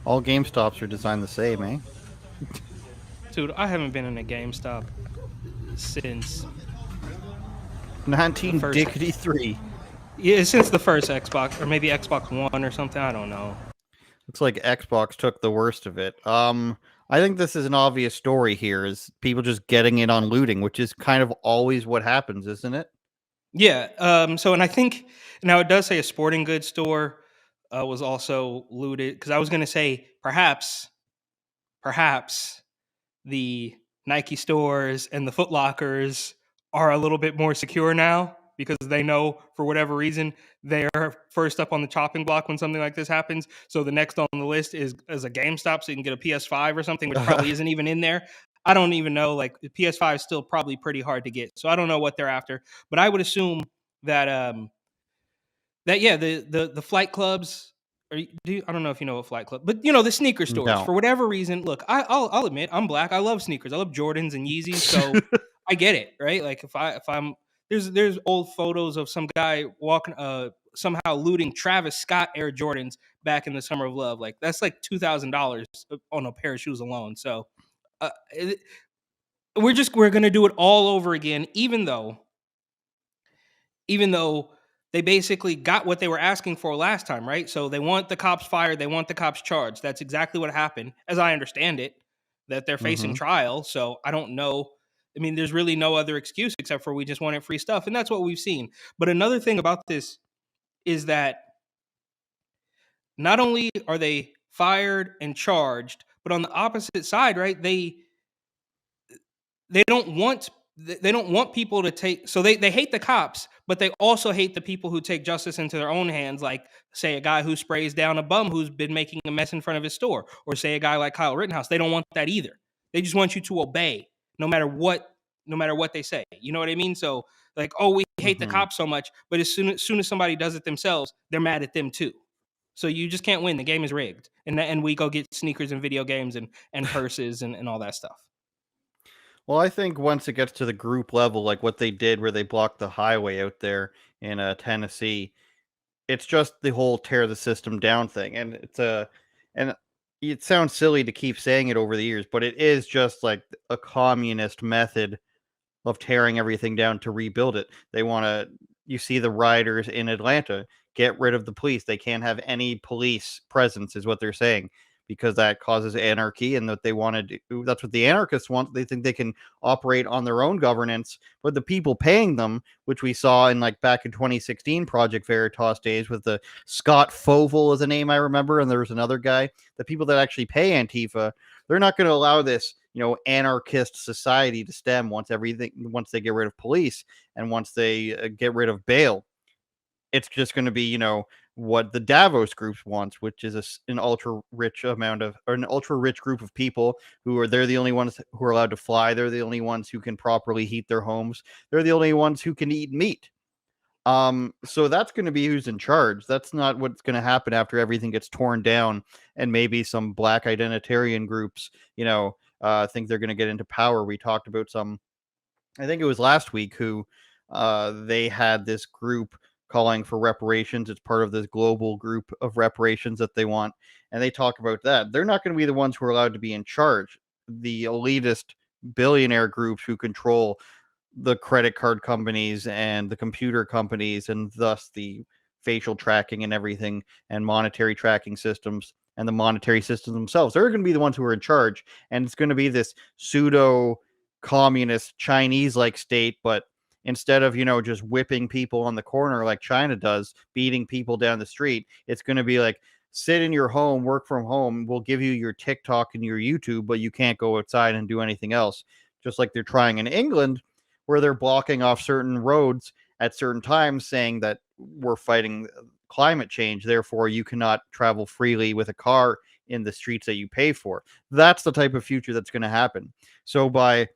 All GameStops are designed the same, eh? Dude, I haven't been in a GameStop since the first 1953. yeah, since the first Xbox or maybe Xbox One or something. I don't know. Looks like Xbox took the worst of it. I think this is an obvious story here: is people just getting in on looting, which is kind of always what happens, isn't it? Yeah. So, and I think now it does say a sporting goods store was also looted because I was going to say perhaps the Nike stores and the Foot Lockers are a little bit more secure now because they know for whatever reason they are first up on the chopping block when something like this happens. So the next on the list is a GameStop, so you can get a PS5 or something, which probably isn't even in there. I don't even know. Like the PS5 is still probably pretty hard to get, so I don't know what they're after. But I would assume that that yeah, the flight clubs. I don't know if you know what flight club, but the sneaker stores. No. For whatever reason, look, I'll admit I'm black. I love sneakers. I love Jordans and Yeezys, so I get it, right? Like if I'm there's old photos of some guy walking somehow looting Travis Scott Air Jordans back in the summer of love. Like that's like $2,000 on a pair of shoes alone. So uh, it, we're gonna do it all over again, even though they basically got what they were asking for last time, right? So they want the cops fired, they want the cops charged. That's exactly what happened, as I understand it, that they're facing Hmm. trial. So I don't know. I mean, there's really no other excuse except for we just wanted free stuff. And that's what we've seen. But another thing about this is that not only are they fired and charged, but on the opposite side, right? They don't want people to take, so they hate the cops, but they also hate the people who take justice into their own hands, like say a guy who sprays down a bum who's been making a mess in front of his store, or say a guy like Kyle Rittenhouse. They don't want that either. They just want you to obey no matter what, no matter what they say. You know what I mean? So like, oh, we hate the Hmm. cops so much, but as soon as somebody does it themselves, they're mad at them too. So you just can't win. The game is rigged, and we go get sneakers and video games and purses and all that stuff. Well, I think once it gets to the group level, like what they did, where they blocked the highway out there in Tennessee, it's just the whole tear the system down thing, and and it sounds silly to keep saying it over the years, but it is just like a communist method of tearing everything down to rebuild it. They want to. You see the rioters in Atlanta get rid of the police. They can't have any police presence, is what they're saying, because that causes anarchy, and that they want to do. That's what the anarchists want. They think they can operate on their own governance, but the people paying them, which we saw in like back in 2016 Project Veritas days with the Scott Fovel is a name I remember, and there was another guy. The people that actually pay Antifa, they're not going to allow this anarchist society to stem once they get rid of police, and once they get rid of bail. It's just going to be what the Davos groups wants, which is an ultra rich amount of, or an ultra rich group of people who are, they're the only ones who are allowed to fly, they're the only ones who can properly heat their homes, they're the only ones who can eat meat. So that's going to be who's in charge. That's not what's going to happen after everything gets torn down, and maybe some black identitarian groups, think they're going to get into power. We talked about some, I think it was last week, who they had this group calling for reparations. It's part of this global group of reparations that they want, and they talk about that. They're not going to be the ones who are allowed to be in charge. The elitist billionaire groups who control the credit card companies and the computer companies, and thus the facial tracking and everything, and monetary tracking systems, and the monetary systems themselves, they're going to be the ones who are in charge. And it's going to be this pseudo communist Chinese like state, but instead of just whipping people on the corner like China does, beating people down the street, it's going to be like, sit in your home, work from home, we'll give you your TikTok and your YouTube, but you can't go outside and do anything else. Just like they're trying in England, where they're blocking off certain roads at certain times, saying that we're fighting climate change, therefore you cannot travel freely with a car in the streets that you pay for. That's the type of future that's going to happen. So by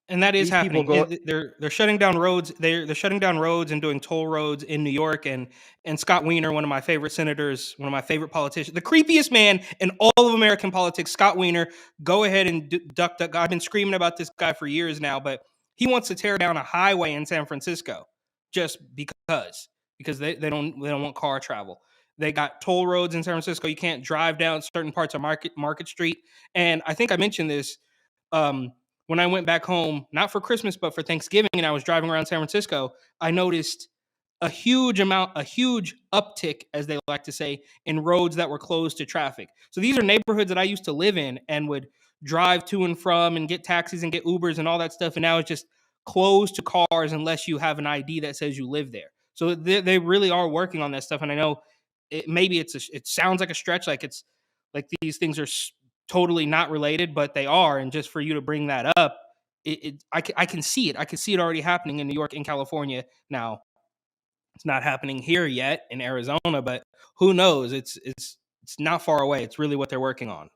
And that is these people happening. go, They're shutting down roads. They're shutting down roads and doing toll roads in New York. And Scott Weiner, one of my favorite senators, one of my favorite politicians, the creepiest man in all of American politics, Scott Weiner. Go ahead and duck. I've been screaming about this guy for years now, but he wants to tear down a highway in San Francisco just because they don't want car travel. They got toll roads in San Francisco. You can't drive down certain parts of Market Street. And I think I mentioned this um, when I went back home, not for Christmas, but for Thanksgiving, and I was driving around San Francisco. I noticed a huge uptick, as they like to say, in roads that were closed to traffic. So these are neighborhoods that I used to live in and would drive to and from and get taxis and get Ubers and all that stuff. And now it's just closed to cars unless you have an ID that says you live there. So they really are working on that stuff. And I know maybe it sounds like a stretch, like it's like these things are totally not related, but they are. And just for you to bring that up, I can see it. I can see it already happening in New York and California now. It's not happening here yet in Arizona, but who knows? It's not far away. It's really what they're working on.